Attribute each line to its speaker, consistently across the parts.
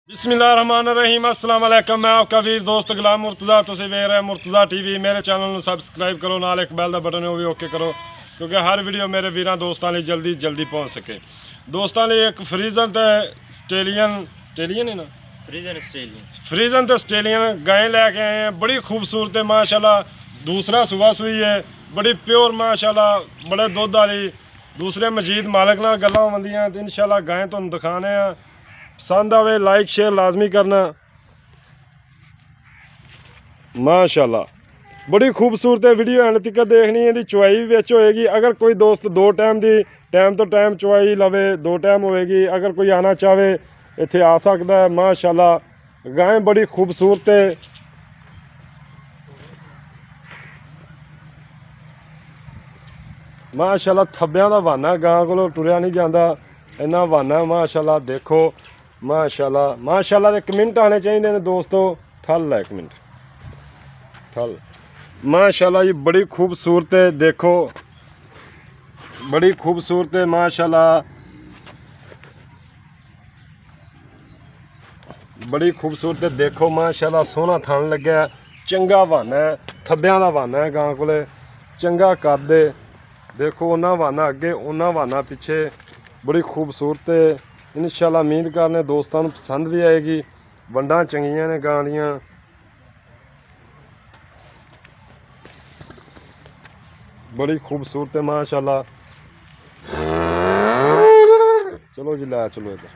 Speaker 1: बिस्मिल्लाहिर्रहमानिर्रहीम अस्सलाम वालेकुम। मैं आपका वीर दोस्त गुलाम मुर्तज़ा, तुसीं वेख रहे मुर्तज़ा टीवी। मेरे चैनल ਨੂੰ ਸਬਸਕ੍ਰਾਈਬ ਕਰੋ, ਨਾਲ ਇੱਕ ਬੈਲ ਦਾ ਬਟਨ ਉਹ ਵੀ ਓਕੇ ਕਰੋ ਕਿਉਂਕਿ ਹਰ ਵੀਡੀਓ ਮੇਰੇ ਵੀਰਾਂ ਦੋਸਤਾਂ ਲਈ ਜਲਦੀ ਪਹੁੰਚ ਸਕੇ। ਦੋਸਤਾਂ ਲਈ ਇੱਕ ਫਰੀਜ਼ਨ ਤੇ ਸਟੇਲੀਅਨ ਹੈ ਨਾ, फ्रीजन तो स्टेलियन गाय लैके आए हैं। बड़ी खूबसूरत है माशाल्लाह, दूसरा सुबह सुई है, बड़ी प्योर माशाल्लाह, बड़े दुध वाली। दूसरे मजीद मालक नाल गल्लां होंदियां ते इंशाल्लाह गाय तुहानूं दिखाने आ। पसंद आवे लाइक शेयर लाजमी करना। माशाल्लाह बड़ी खूबसूरत है, वीडियो एंड तक देखनी है। चुवाई भी विच होएगी। अगर कोई दोस्त दो टाइम की टाइम तो टाइम चुवाई लवे, दो टाइम होएगी। अगर कोई आना चाहे इत्थे आ सकता है। माशाल्लाह गाय बड़ी खूबसूरत है। माशाल्लाह थब्बियां दा वाना गां कोलों टुरिया नहीं जाता, इन्ना वाना। माशाल्लाह देखो, माशाल्लाह एक मिनट आने चाहिए ने दोस्तों। ठल है एक मिनट, ठल। माशाल्लाह ये बड़ी खूबसूरत है, देखो बड़ी खूबसूरत है माशाल्लाह, बड़ी खूबसूरत है। देखो माशाल्लाह सोहना थन लग्या, चंगा वाना है, थब्बियां दा वाना है गां कोले, चंगा कद है। देखो उन्ना वाना अगे, उन्ना वाना पिछे, बड़ी खूबसूरत है। इंशाल्लाह उम्मीद करने दोस्तों को पसंद भी आएगी। वंडां चंगियां ने गां दियां। बड़ी खूबसूरत है माशाल्लाह। चलो जी लै चलो इधर।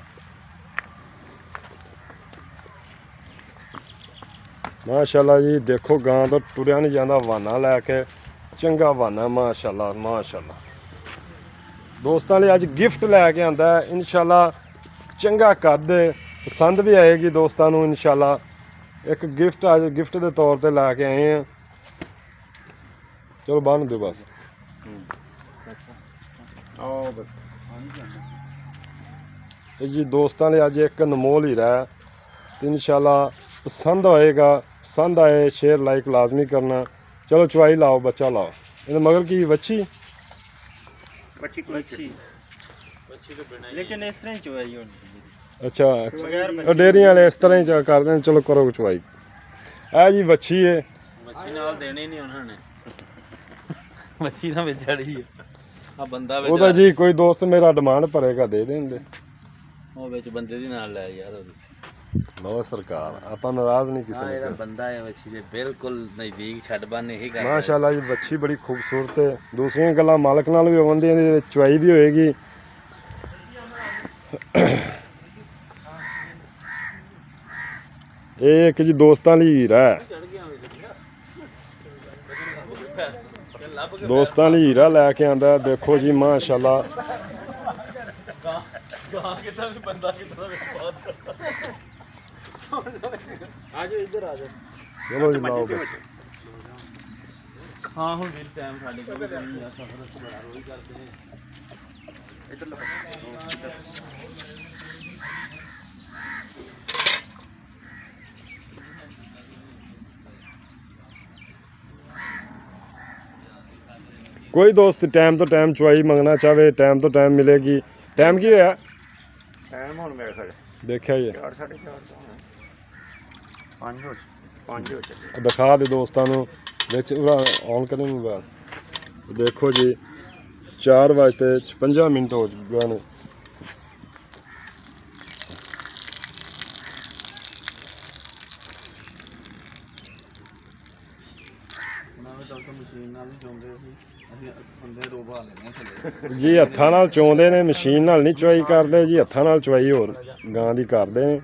Speaker 1: माशाल्लाह जी देखो गां तो टुरिया नहीं जाता, वाना लैके चंगा वाना। माशाल्लाह माशाल्लाह दोस्तों लिए अज गिफ्ट लैके आंदा है। इंशाल्लाह चंगा कद, पसंद भी आएगी दोस्तों को इंशाल्लाह। एक गिफ्ट अज गिफ्ट के तौर पर लैके आए हैं। चलो बन दो बस। जी दोस्तों लिए अज एक अनमोल ही रहा। इंशाल्लाह पसंद आएगा, पसंद आए शेयर लाइक लाजमी करना। चलो चुवाई लाओ, बच्चा लाओ। इन मगर की बच्ची
Speaker 2: लेकिन इस तरह ही चुवाई होनी।
Speaker 1: अच्छा डेयरी वाले इस तरह ही करते हैं। चलो करो चुवाई। है जी बच्ची है,
Speaker 2: मच्छी नाल देने नहीं उन्होंने, मच्छी ना बेचारी है। आ बंदा
Speaker 1: वो जी कोई दोस्त मेरा डिमांड भरेगा दे देंगे।
Speaker 2: वो विच बंदे दी नाल लै यार ओदी।
Speaker 1: लो सरकार आप नाराज नहीं किसी ने।
Speaker 2: बंदा है मच्छी दे बिल्कुल नजदीक छड़ बन यही कर।
Speaker 1: माशाल्लाह जी बच्ची बड़ी खूबसूरत है। दूसरी गल्लां मालक नाल भी होंदियां, चुवाई भी होएगी। एक जी दोस्तां लई हीरा है, दोस्तां लई हीरा लैके आंदा। देखो जी माशाल्लाह चलो जी लाओ।
Speaker 2: हाँ हुण भी टाइम साडे कोल नहीं आ, सफर बड़ा रोई करदे ने। इधर लो
Speaker 1: कोई दोस्त टाइम तो टाइम चुवाई मंगना चाहे टाइम तो टाइम मिलेगी। टाइम की है
Speaker 2: टाइम हुण मेरे साडे
Speaker 1: देखा ही है।
Speaker 2: 4 साढ़े 4 5 हो चले।
Speaker 1: दिखा दे दोस्तों को ऑन करें मोबाइल। देखो जी 4:56 हो चुके हैं। जी हत्थां नाल चोंदे ने, मशीन नाल नहीं चुवाई करते जी। हत्थां नाल चुवाई होर गां दी करदे ने।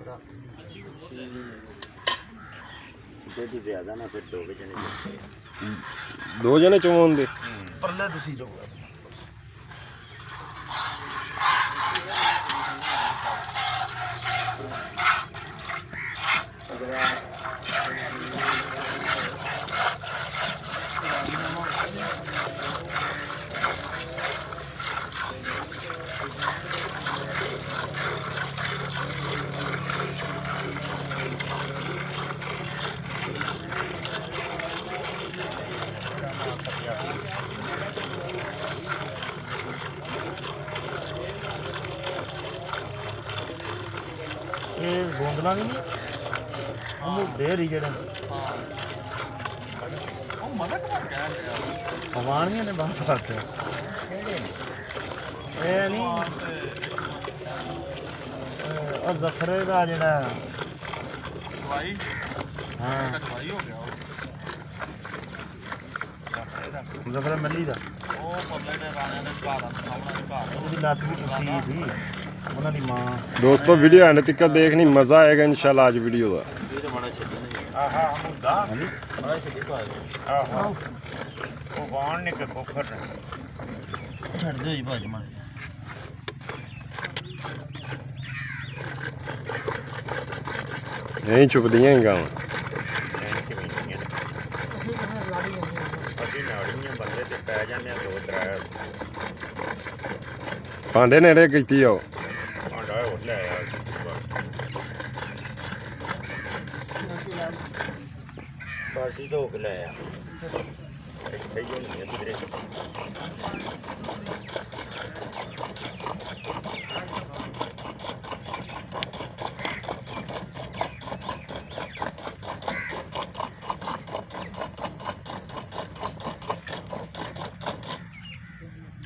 Speaker 1: दो जने चोंदे
Speaker 2: परले तुसी जो
Speaker 3: ਮੁੱਦਲਾ ਨਹੀਂ ਮੁੱਦੇ ਰੀ ਜਿਹੜੇ
Speaker 2: ਉਹ ਮਦਦ ਕਰ ਗਿਆ
Speaker 3: ਹਵਾਨੀਆਂ ਨੇ ਬਾਤ ਕਰਤੇ ਇਹ ਨਹੀਂ ਉਹ ਜ਼ਖਰੇ ਦਾ ਜਿਹੜਾ
Speaker 2: ਦਵਾਈ
Speaker 3: ਹਾਂ
Speaker 2: ਦਵਾਈ ਹੋ ਗਿਆ
Speaker 3: ਜ਼ਖਰਾ ਮੱਲੀ ਦਾ
Speaker 2: ਉਹ ਪਰਲੇ ਦੇ ਰਾਣੇ ਦੇ ਘਰ ਸਾਹਮਣੇ ਘਰ
Speaker 3: ਉਹਦੀ ਲੱਤ ਵੀ ਟੁੱਟੀ ਸੀ ਉਹਨਾਂ ਦੀ ਮਾਂ
Speaker 1: दोस्तों वीडियो एंड तक देखनी मजा आएगा इंशाल्लाह आज वीडियो का
Speaker 2: ਇਹ ਤਾਂ ਬੜਾ ਛੱਡੀ
Speaker 3: ਆਹਾ ਮੁੱਦਾ
Speaker 2: ਬੜਾ ਛੱਡੀ ਪਾ
Speaker 3: ਆਹਾ ਉਹ ਵਾਣ ਨੇ ਕਿ ਕੋਖਰ
Speaker 2: ਛੱਡ ਦਿਓ ਜੀ ਭਾਜ ਮਾਰੇ
Speaker 1: यहीं छुप दिए हैं गाँव
Speaker 3: ਅਸੀਂ ਨਾੜੀਆਂ ਬੰਦੇ ਤੇ ਪੈ ਜਾਂਦੇ ਆ ਦੋ ਤਰੇ
Speaker 1: भांडे नेड़े कीती आओ
Speaker 3: ਭਾਂਡਾ ਹੋ ਲੈ ਆਇਆ ਬਾਲਟੀ ਧੋ ਕੇ ਲੈ ਆ ਇੱਥੇ ਹੀ ਹੋਣੀ ਹੈ ਵੀਰੇ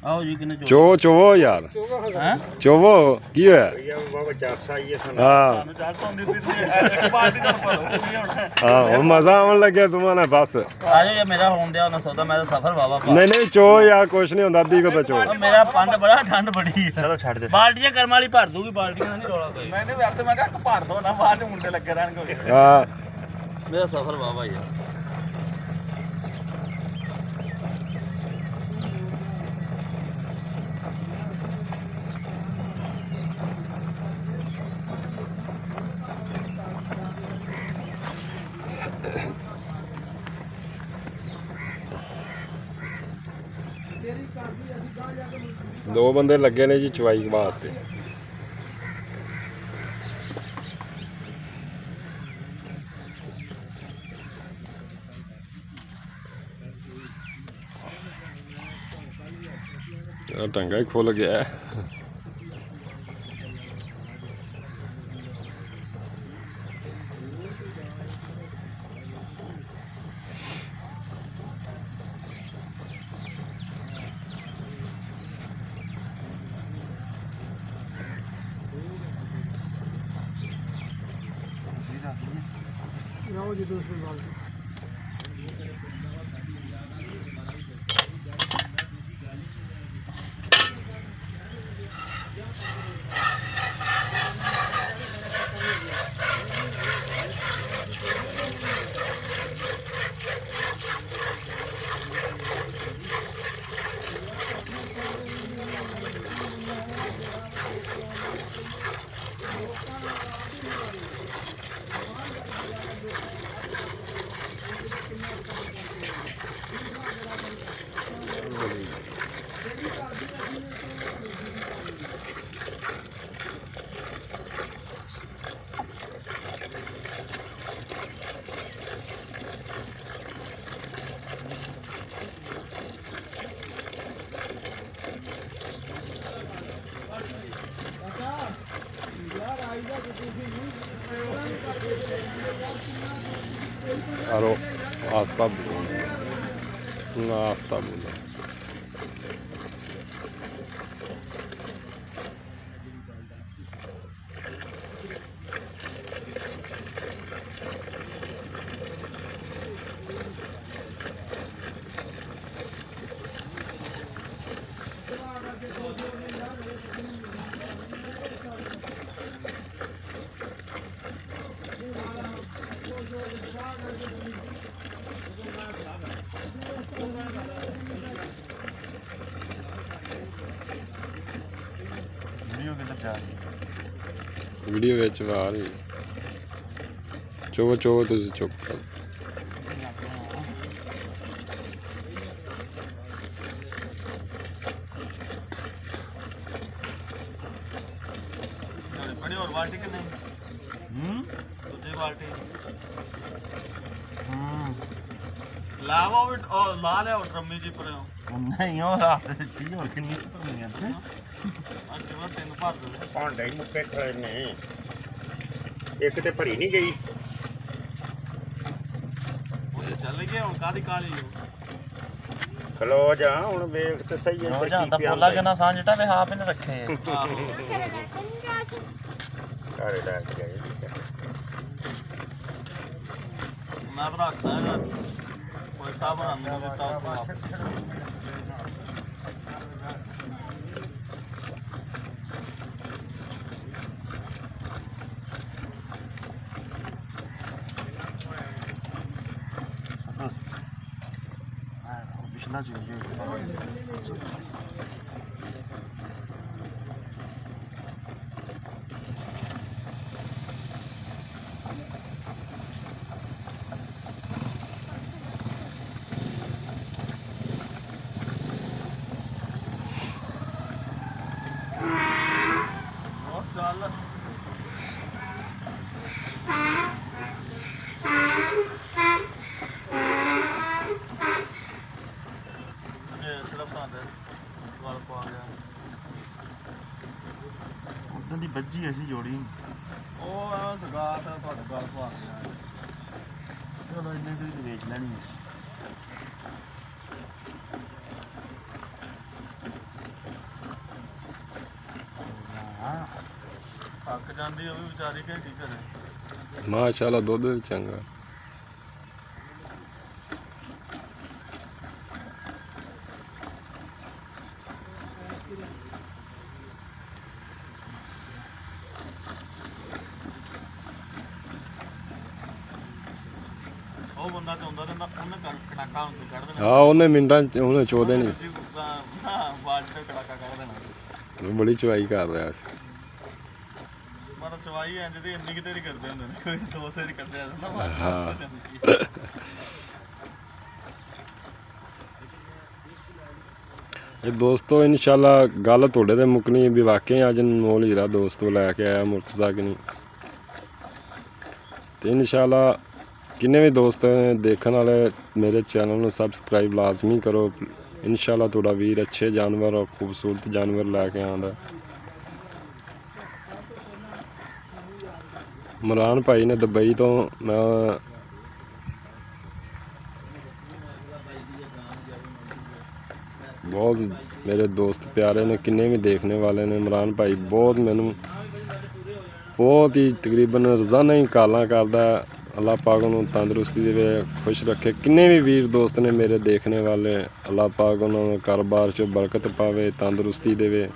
Speaker 2: ਆਓ ਜੀ ਕਿੰਨੇ
Speaker 1: चो चोवो यार
Speaker 2: ਹੈ
Speaker 1: चोवो की है
Speaker 3: ਭਈਆ ਬਾਬਾ ਚਾਸਾ ਆਈਏ ਸਾਨੂੰ
Speaker 1: हाँ
Speaker 2: ਸਾਨੂੰ ਚੱਲ ਪਾਉਂਦੀ ਫਿਰ ਬਾਲਟੀ ਨਾਲ ਭਰੋ ਕੀ ਹੋਣਾ
Speaker 1: हाँ वो मजा आने लगे तुम्हारा बस
Speaker 2: ਆਜੋ ਜੇ ਮੇਰਾ ਹੋਣ ਦਿਆ ਉਹਨਾਂ ਸੌਦਾ ਮੈਂ ਤਾਂ ਸਫਰ ਵਾਵਾ ਪਾ
Speaker 1: नहीं नहीं चो यार कुछ नहीं होता अद्धी को तो चो
Speaker 2: ਉਹ ਮੇਰਾ ਪੰਡ ਬੜਾ ਠੰਡ ਬੜੀ ਹੈ
Speaker 3: ਚਲੋ ਛੱਡ ਦੇ
Speaker 2: ਬਾਲਟੀਆਂ ਕਰਮ ਵਾਲੀ ਭਰ ਦੂਗੀ ਬਾਲਟੀਆਂ ਦਾ ਨਹੀਂ ਰੌਲਾ ਕੋਈ ਮੈंने ਵੈਸੇ ਮੈਂ ਕਿਹਾ ਭਰ ਦੋ ਨਾ ਬਾਅਦ ਚ ਮੁੰਡੇ ਲੱਗੇ ਰਹਿਣਗੇ
Speaker 1: हाँ
Speaker 2: ਮੇਰਾ ਸਫਰ ਵਾਵਾ ਹੀ ਆ
Speaker 1: दो बंदे लगे ने जी चवाई वास्ते टंगा ही खुल गया है अरो आस्ता ना आस्ता बोला वीडियो ਵਿੱਚ ਆ ਰਹੀ ਚੋ ਚੋ ਤੁਸੀਂ ਚੁੱਪ ਕਰ
Speaker 2: बड़ी और बाल्टी के नहीं दूसरी बाल्टी लावा भी और ला ले और ड्रमी जी पर
Speaker 3: ਨਹੀਂ ਉਹ ਰਾਤ ਦੀ ਹੋਰ ਕਿੰਨੀ ਭਰਨੀ ਆ
Speaker 2: आज तीन भर दे
Speaker 3: ਭਾਂਡੇ ਹੀ ਮੁੱਕੇ ਖੜੇ ਨੇ ਇੱਕ ਤੇ ਭਰੀ ਨਹੀਂ ਗਈ।
Speaker 2: ਚੱਲ ਗਏ ਹੁਣ ਕਾਦੀ ਕਾਲੀ
Speaker 3: ਖਲੋ ਜਾ ਹੁਣ ਵੇਖ ਤੇ ਸਹੀ ਹੈ
Speaker 2: ਜਾਂਦਾ ਬੋਲਾ ਕਿੰਨਾ ਸਾਂਝਟਾ ਤੇ ਹਾਫ ਇਹਨੇ ਰੱਖੇ
Speaker 3: ਘਰੇ ਲੈ ਕੇ ਗਏ
Speaker 2: ਮੈਂ ਰੱਖਦਾ ਹੈਗਾ ਕੋਈ ਸਾਹ ਬਣਾ ਮੈਨੂੰ ਦਿੱਤਾ ਪਿਛਲਾ ਚੀਜ਼ ਚੱਲ ਸਿਰਫ ਸਾਂਦੇ ਵਾਲ ਪਾ ਗਿਆ ਉਦੋਂ ਦੀ ਵੱਜੀ ਅਸੀਂ ਜੋੜੀ ਉਹ ਆ ਸਗਾਤ ਤੁਹਾਡੇ ਗੱਲ ਪਾ ਗਿਆ ਚਲੋ ਇੰਨੇ ਦੀ ਵੇਚ ਲੈਣੀ ਥੱਕ ਜਾਂਦੀ ਉਹ ਵੀ ਵਿਚਾਰੀ ਕਿ ਕੀ ਕਰੇ
Speaker 1: ਮਾਸ਼ਾਅੱਲਾ ਦੁੱਧ ਵੀ ਚੰਗਾ।
Speaker 2: ਉਹ ਬੰਦਾ ਚਾਹੁੰਦਾ ਰਹਿੰਦਾ ਉਹਨੇ ਕੜਾਕਾ ਹੁਣ ਕੱਢ ਦੇਣਾ
Speaker 1: ਹਾਂ ਉਹਨੇ ਮਿੰਟਾਂ ਚ ਉਹਨੇ ਚੋਦੇ ਨਹੀਂ
Speaker 2: ਬਾਜ ਤੇ ਕੜਾਕਾ ਕੱਢ ਦੇਣਾ
Speaker 1: ਬੜੀ ਚਵਾਈ ਕਰ ਰਿਹਾ ਸੀ।
Speaker 2: ਪਰ ਚਵਾਈ ਇੰਜ ਦੀ ਇੰਨੀ ਕਿ ਤੇਰੀ ਕਰਦੇ ਹੁੰਦੇ ਨੇ ਕੋਈ ਦੋ ਸੇਰੀ ਕਰਦੇ ਆ ਜਾਂਦਾ
Speaker 1: ਹਾਂ ਇਹ ਦੋਸਤੋ ਇਨਸ਼ਾਅੱਲਾ ਗੱਲ ਤੁਹਾਡੇ ਤੇ ਮੁੱਕਣੀ ਵੀ ਵਾਕਈ ਅੱਜ ਅਨਮੋਲ ਹੀਰਾ ਦੋਸਤੋ ਲੈ ਕੇ ਆਇਆ ਮੁਰਤਜ਼ਾ ਕਿ ਨਹੀਂ ਤੇ ਇਨਸ਼ਾਅੱਲਾ ਕਿੰਨੇ ਵੀ ਦੋਸਤ ਦੇਖਣ ਵਾਲੇ ਮੇਰੇ ਚੈਨਲ ਨੂੰ ਸਬਸਕ੍ਰਾਈਬ ਲਾਜ਼ਮੀ ਕਰੋ। ਇਨਸ਼ਾਅੱਲਾ ਤੁਹਾਡਾ ਵੀਰ ਅੱਛੇ ਜਾਨਵਰ ਔਰ ਖੂਬਸੂਰਤ ਜਾਨਵਰ ਲੈ ਕੇ ਆਉਂਦਾ। ਇਮਰਾਨ ਭਾਈ ਨੇ ਦੁਬਈ ਤੋਂ ਮੈਂ ਬਹੁਤ ਮੇਰੇ ਦੋਸਤ ਪਿਆਰੇ ਨੇ ਕਿੰਨੇ ਵੀ ਦੇਖਣੇ ਵਾਲੇ ਨੇ ਇਮਰਾਨ ਭਾਈ ਬਹੁਤ ਮੈਨੂੰ ਬਹੁਤ ਹੀ ਤਕਰੀਬਨ ਰੋਜ਼ਾਨਾ ਹੀ ਕਾਲਾਂ ਕਰਦਾ। ਅੱਲਾਹ ਪਾਕ ਨੂੰ ਤੰਦਰੁਸਤੀ ਦੇਵੇ ਖੁਸ਼ ਰੱਖੇ। ਕਿੰਨੇ ਵੀ ਵੀਰ ਦੋਸਤ ਨੇ ਮੇਰੇ ਦੇਖਣੇ ਵਾਲੇ ਅੱਲਾਹ ਪਾਕ ਉਹਨਾਂ ਨੂੰ ਕਾਰੋਬਾਰ 'ਚ ਬਰਕਤ ਪਾਵੇ ਤੰਦਰੁਸਤੀ ਦੇਵੇ।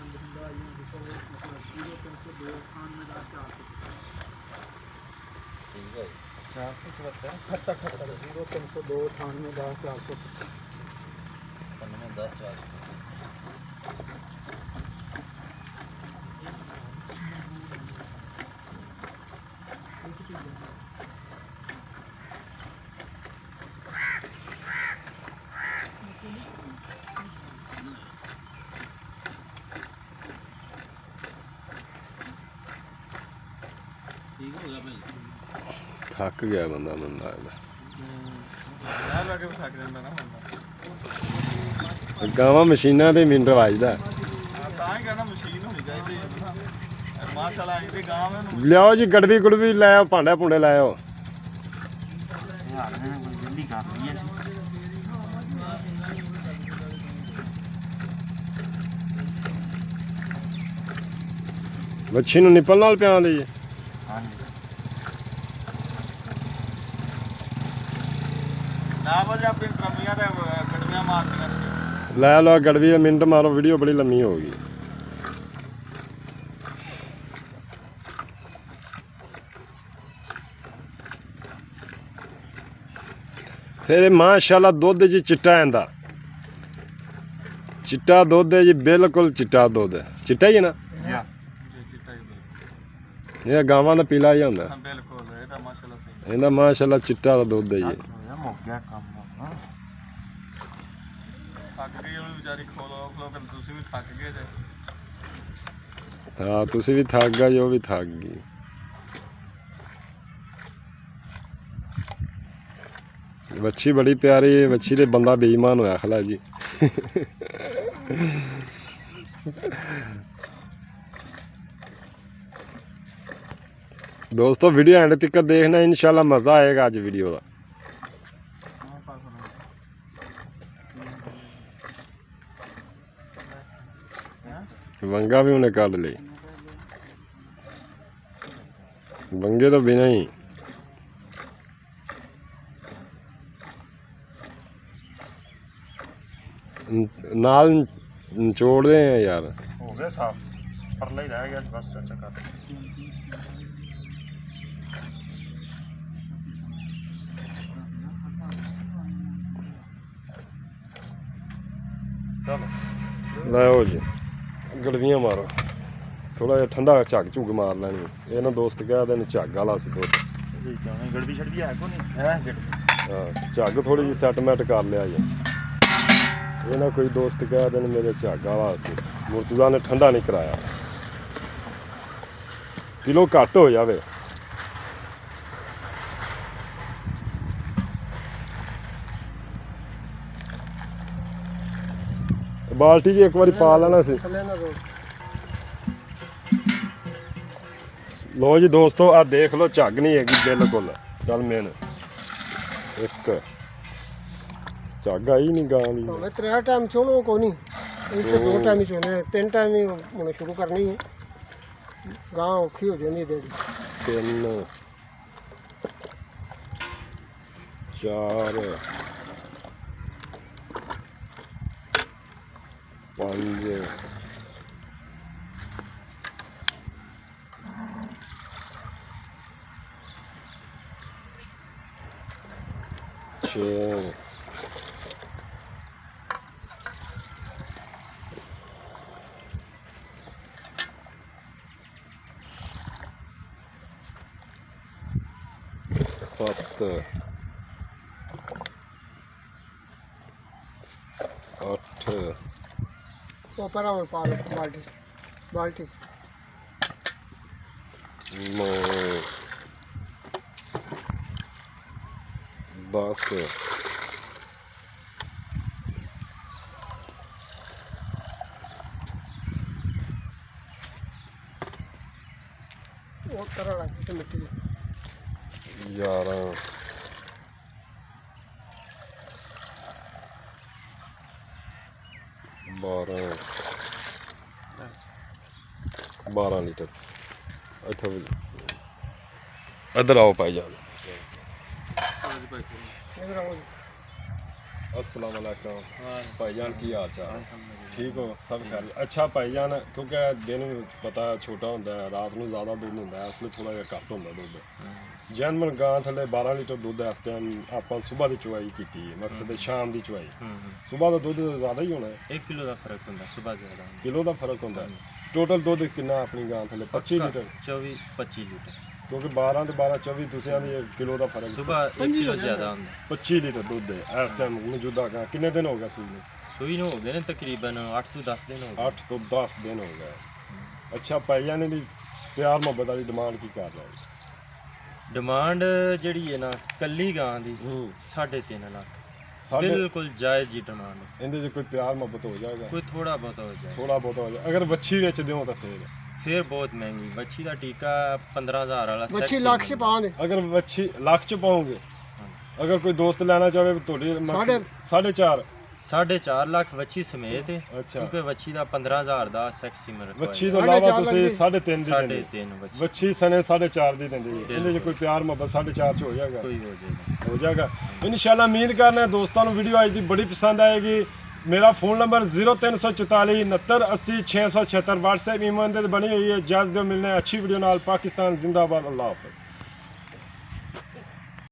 Speaker 2: ਠੀਕ ਹੋ ਗਿਆ ਭਾਈ
Speaker 1: ਥੱਕ ਗਿਆ ਬੰਦਾ ਮੈਨੂੰ ਲੱਗਦਾ।
Speaker 2: ਯਾਰ ਲਾ ਕੇ ਥੱਕ ਜਾਂਦਾ ਨਾ ਬੰਦਾ
Speaker 1: ਗਾਵਾਂ ਮਸ਼ੀਨਾਂ ਤੇ ਮਿੰਟ ਵੱਜਦਾ
Speaker 2: ਤਾਂ ਹੀ ਕਹਿੰਦਾ ਮਸ਼ੀਨ ਹੋਣੀ ਚਾਹੀਦੀ ਹੈ ਨਾ ਮਾਸ਼ਾਅੱਲਾ ਇਹਦੇ ਗਾਂ ਨੂੰ
Speaker 1: ਲਿਆਓ ਜੀ ਗੜਵੀ ਗੁੜਵੀ ਲੈ ਆਓ ਭਾਂਡੇ ਭੁੰਡੇ ਲੈ ਆਓ।
Speaker 2: ਯਾਰ ਇਹਨਾਂ ਕੋਈ ਜਲਦੀ ਕਰ ਲਈਏ ਅਸੀਂ
Speaker 1: ਵੱਛੀ ਨੂੰ ਨਿਪਲ ਨਾਲ ਪਿਆਉਂਦੇ ਜੀ।
Speaker 2: ਨਾ ਵਜਾ ਆਪਣੀ ਟਰਮੀਆਂ ਤੇ ਗੜਵੀਆਂ ਮਾਰਦੀਆਂ
Speaker 1: ਲੈ ਲਓ ਗੜਵੀ ਦਾ ਮਿੰਟ ਮਾਰੋ ਵੀਡੀਓ ਬੜੀ ਲੰਮੀ ਹੋ ਗਈ। ਫਿਰ ਮਾਸ਼ਾਅੱਲਾ ਦੁੱਧ ਜੀ ਚਿੱਟਾ ਆਂਦਾ ਚਿੱਟਾ ਦੁੱਧ ਹੈ ਜੀ ਬਿਲਕੁਲ ਚਿੱਟਾ ਦੁੱਧ ਚਿੱਟਾ ਹੀ ਹੈ ਨਾ ਇਹ ਗਾਵਾਂ ਦਾ ਪੀਲਾ ਹੀ ਹੁੰਦਾ
Speaker 2: ਬਿਲਕੁਲ ਇਹਦਾ ਮਾਸ਼ਾਅੱਲਾ ਸਹੀ
Speaker 1: ਇਹਦਾ ਮਾਸ਼ਾਅੱਲਾ ਚਿੱਟਾ ਦੁੱਧ ਹੈ ਜੀ।
Speaker 2: ਮੁੱਕ ਗਿਆ ਕੰਮ ਥੱਕ ਗਈ ਉਹ ਵਿਚਾਰੀ ਖੋਲੋ ਫਿਰ ਤੁਸੀਂ ਵੀ ਥੱਕ ਗਏ ਜੇ
Speaker 1: ਹਾਂ ਤੁਸੀਂ ਵੀ ਥੱਕ ਗਏ ਉਹ ਵੀ ਥੱਕ ਗਈ। ਵੱਛੀ ਬੜੀ ਪਿਆਰੀ ਹੈ ਵੱਛੀ ਦੇ ਬੰਦਾ ਬੇਈਮਾਨ ਹੋਇਆ ਖਲਾ ਜੀ। ਦੋਸਤੋ ਵੀਡੀਓ ਐਂਡ ਤੱਕ ਦੇਖਣਾ, ਇਨਸ਼ਾਅੱਲਾ ਮਜ਼ਾ ਆਏਗਾ ਅੱਜ ਵੀਡੀਓ ਦਾ। वंगा भी उन्हें काट ली, वंगे तो बिना ही नाल निचोड़ दे हैं यार।
Speaker 2: हो गया साफ, परला ही रह गया बस। चाचा कर चलो
Speaker 1: लाओ जी गड़वियाँ मारो, थोड़ा जिहा ठंडा झग झुग मार लैनी। ये ना दोस्त कहते हैं झग वाला सी दुद्ध,
Speaker 2: गड़बी छड़बी है को नहीं है
Speaker 1: हाँ झग थोड़ी जी सैटमैट कर लिया जी। ये ना कोई दोस्त कहते हैं मेरे झग वाला सी, मुर्तज़ा ने ठंडा नहीं कराया। किलो घट हो जाए बाल्टी जी एक बार पा लेना सी। लो जी दोस्तों आ देख लो झग नहीं हैगी बिल्कुल। चल मेन एक झग आई नहीं गां दी।
Speaker 4: मैं 3 टाइम चोनो को नहीं, इसे 2 टाइम ही चोने, 3 टाइम ही होने शुरू करनी है। गां औखी हो जानी देड़ी।
Speaker 1: 3 4 5 6 7 8
Speaker 4: वो पर हम पा लो बाल्टी बाल्टी
Speaker 1: 9 10
Speaker 4: वो करा रखी मिट्टी
Speaker 1: 11 12 लीटर। इधर आओ भाईजान।
Speaker 4: इधर आओ।
Speaker 1: अस्सलाम वालेकुम भाईजान, की हाल चाल? ठीक हो सब खैर? अच्छा भाईजान, क्योंकि दिन पता छोटा होंदा है, रात ਨੂੰ ज़्यादा दुध ਹੁੰਦਾ है, इसलिए थोड़ा ਜਿਹਾ ਘੱਟ ਹੁੰਦਾ ਦੁੱਧ। ਜਨਮਨ ਗਾਂ ਥੱਲੇ 12 ਲੀਟਰ ਦੁੱਧ ਇਸ ਟਾਈਮ ਆਪਾਂ ਸਵੇਰ ਦੀ ਚੁਆਈ ਕੀਤੀ ਹੈ, ਮਕਸਦ ਹੈ ਸ਼ਾਮ ਦੀ ਚੁਆਈ। ਸਵੇਰ ਦਾ ਦੁੱਧ ਜ਼ਿਆਦਾ ਹੀ ਹੋਣਾ ਹੈ,
Speaker 3: 1 ਕਿਲੋ ਦਾ ਫਰਕ ਹੁੰਦਾ, ਸਵੇਰ ਜ਼ਿਆਦਾ
Speaker 1: ਕਿਲੋ ਦਾ ਫਰਕ ਹੁੰਦਾ ਹੈ। ਟੋਟਲ ਦੁੱਧ ਕਿੰਨਾ ਆਪਣੀ ਗਾਂ ਥੱਲੇ? 25 ਲੀਟਰ।
Speaker 3: 24-25 ਲੀਟਰ,
Speaker 1: ਕਿਉਂਕਿ 12 ਤੇ 12 24 ਤੁਸੀਂ ਆਂਦੇ ਕਿਲੋ ਦਾ ਫਰਕ।
Speaker 3: ਸਵੇਰ 1 ਕਿਲੋ ਜ਼ਿਆਦਾ ਹੁੰਦਾ।
Speaker 1: 25 ਲੀਟਰ ਦੁੱਧ ਹੈ ਇਸ ਟਾਈਮ ਮੌਜੂਦਾ ਗਾਂ। ਕਿੰਨੇ ਦਿਨ ਹੋ ਗਏ ਸੂਈ ਨੂੰ?
Speaker 3: ਸੂਈ ਨੂੰ ਹੋ ਗਏ ਨੇ ਤਕਰੀਬਨ 8 ਤੋਂ 10 ਦਿਨ ਹੋ ਗਏ।
Speaker 1: 8 ਤੋਂ 10 ਦਿਨ ਹੋ ਗਏ। ਅੱਛਾ ਭਾਈਆਂ ਨੇ ਦੀ ਪਿਆਰ ਮੁਹੱਬਤ ਵਾਲੀ ਡਿਮਾਂਡ ਕੀ ਕਰ ਰਿਹਾ?
Speaker 3: ਡਿਮਾਂਡ ਜਿਹੜੀ ਹੈ ਨਾ ਕੱਲੀ ਗਾਂ ਦੀ 3.5 ਲੱਖ,
Speaker 1: ਸਾਡੇ
Speaker 3: ਬਿਲਕੁਲ ਜਾਇਜ਼ ਜੀ ਡਿਮਾਂਡ।
Speaker 1: ਇਹਦੇ 'ਚ ਕੋਈ ਪਿਆਰ ਮੁਹੱਬਤ ਹੋ ਜਾਏਗਾ?
Speaker 3: ਕੋਈ ਥੋੜਾ ਬਹੁਤ ਹੋ ਜਾਏ,
Speaker 1: ਥੋੜਾ ਬਹੁਤ ਹੋ ਜਾਏ। ਅਗਰ ਵੱਛੀ ਵੇਚ ਦਿਓ ਤਾਂ
Speaker 3: ਫਿਰ ਬਹੁਤ ਮਹਿੰਗੀ। ਵੱਛੀ ਦਾ ਟੀਕਾ 15,000 ਵਾਲਾ
Speaker 4: मच्छी लाख से पाँच
Speaker 1: ਅਗਰ ਵੱਛੀ ਲੱਖ 'ਚ ਪਾਓਗੇ, ਅਗਰ ਕੋਈ ਦੋਸਤ ਲੈਣਾ ਚਾਹਵੇ ਤੁਹਾਡੀ 4.5
Speaker 3: 4.5 ਲੱਖ ਵੱਛੀ ਸਮੇਤ ਹੈ।
Speaker 1: ਅੱਛਾ।
Speaker 3: ਕਿਉਂਕਿ ਵੱਛੀ ਦਾ 15,000 ਦਾ ਮੈਕਸਿਮਮ
Speaker 1: ਵੱਛੀ ਤੋਂ ਇਲਾਵਾ ਤੁਸੀਂ 3.5 ਦੀ ਦਿੰਦੇ?
Speaker 3: 3.5 ਵੱਛੀ
Speaker 1: ਵੱਛੀ ਸਨੇ 4.5 ਦੀ ਦਿੰਦੇ ਜੀ। ਇਹਦੇ 'ਚ ਕੋਈ ਪਿਆਰ ਮੁਹੱਬਤ 4.5 'ਚ ਹੋ ਜਾਏਗਾ?
Speaker 3: ਕੋਈ ਹੋ ਜਾਏਗਾ।
Speaker 1: ਹੋ ਜਾਏਗਾ ਇਨਸ਼ਾਅੱਲਾ। ਉਮੀਦ ਕਰਨਾ ਹੈ ਦੋਸਤਾਂ ਨੂੰ ਵੀਡੀਓ ਅੱਜ ਦੀ ਬੜੀ ਪਸੰਦ ਆਏਗੀ। मेरा फ़ोन नंबर 0344 69 80 676 व्हाट्सएप ईमेल बनी हुई है। इजाज़त दो, मिलने अच्छी वीडियो नाल। पाकिस्तान जिंदाबाद। अल्लाह हाफ़िज़।